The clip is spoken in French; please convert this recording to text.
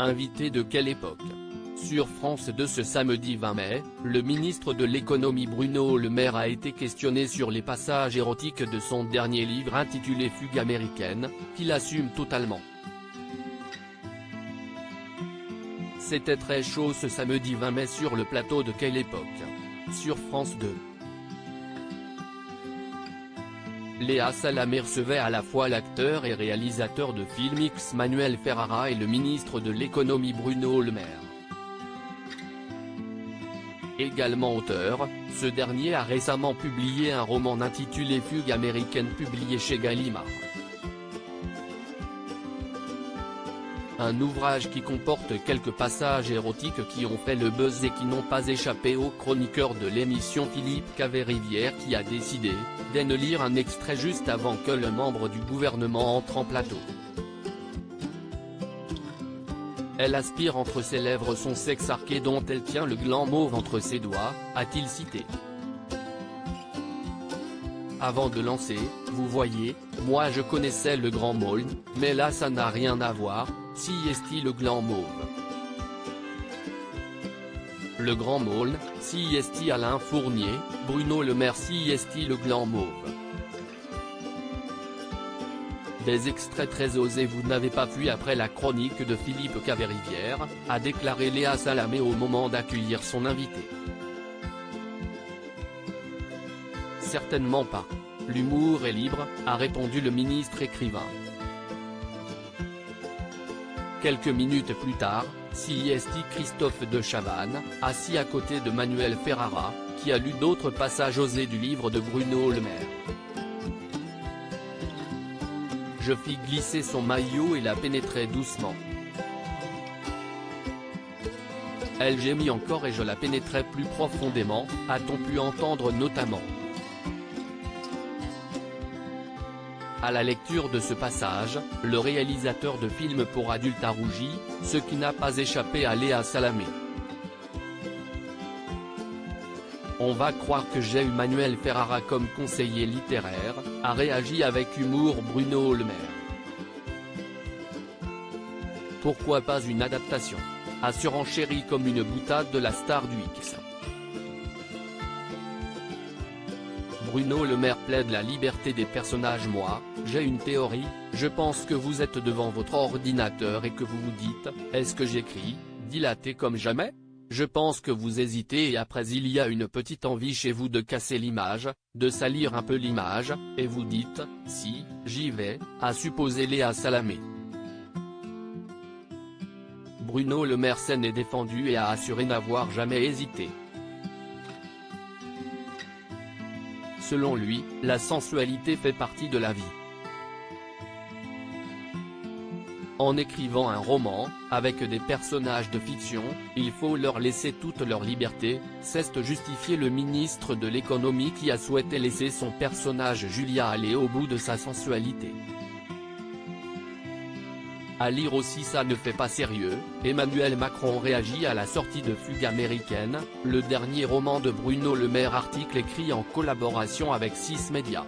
Invité de quelle époque? Sur France 2 ce samedi 20 mai, le ministre de l'économie Bruno Le Maire a été questionné sur les passages érotiques de son dernier livre intitulé Fugue américaine, qu'il assume totalement. C'était très chaud ce samedi 20 mai sur le plateau de Quelle époque? Sur France 2. Léa Salamé recevait à la fois l'acteur et réalisateur de films X Manuel Ferrara et le ministre de l'économie Bruno Le Maire. Également auteur, ce dernier a récemment publié un roman intitulé Fugue américaine publié chez Gallimard. Un ouvrage qui comporte quelques passages érotiques qui ont fait le buzz et qui n'ont pas échappé au chroniqueur de l'émission Philippe Caverivière qui a décidé d'en lire un extrait juste avant que le membre du gouvernement entre en plateau. Elle aspire entre ses lèvres son sexe arqué dont elle tient le gland mauve entre ses doigts, a-t-il cité. Avant de lancer, vous voyez, moi je connaissais le grand môle, mais là ça n'a rien à voir, si est-il le gland mauve. Le grand môle, si est-il Alain Fournier, Bruno Le Maire si est-il le gland mauve. Des extraits très osés vous n'avez pas fui après la chronique de Philippe Caverivière, a déclaré Léa Salamé au moment d'accueillir son invité. Certainement pas. L'humour est libre, a répondu le ministre écrivain. Quelques minutes plus tard, Siesti Christophe de Chavannes, assis à côté de Manuel Ferrara, qui a lu d'autres passages osés du livre de Bruno Le Maire. Je fis glisser son maillot et la pénétrai doucement. Elle gémit encore et je la pénétrai plus profondément, a-t-on pu entendre notamment. À la lecture de ce passage, le réalisateur de films pour adultes a rougi, ce qui n'a pas échappé à Léa Salamé. On va croire que j'ai eu Manuel Ferrara comme conseiller littéraire, a réagi avec humour Bruno Le Maire. Pourquoi pas une adaptation? A surenchéri comme une boutade de la star du X. Bruno Le Maire plaide la liberté des personnages. Moi, j'ai une théorie, je pense que vous êtes devant votre ordinateur et que vous vous dites, est-ce que j'écris, dilaté comme jamais? Je pense que vous hésitez et après il y a une petite envie chez vous de casser l'image, de salir un peu l'image, et vous dites, si, j'y vais, a supposé Léa Salamé. Bruno Le Maire s'en est défendu et a assuré n'avoir jamais hésité. Selon lui, la sensualité fait partie de la vie. En écrivant un roman, avec des personnages de fiction, il faut leur laisser toute leur liberté, s'est justifié le ministre de l'économie qui a souhaité laisser son personnage Julia aller au bout de sa sensualité. À lire aussi ça ne fait pas sérieux, Emmanuel Macron réagit à la sortie de Fugue américaine, le dernier roman de Bruno Le Maire article écrit en collaboration avec 6 médias.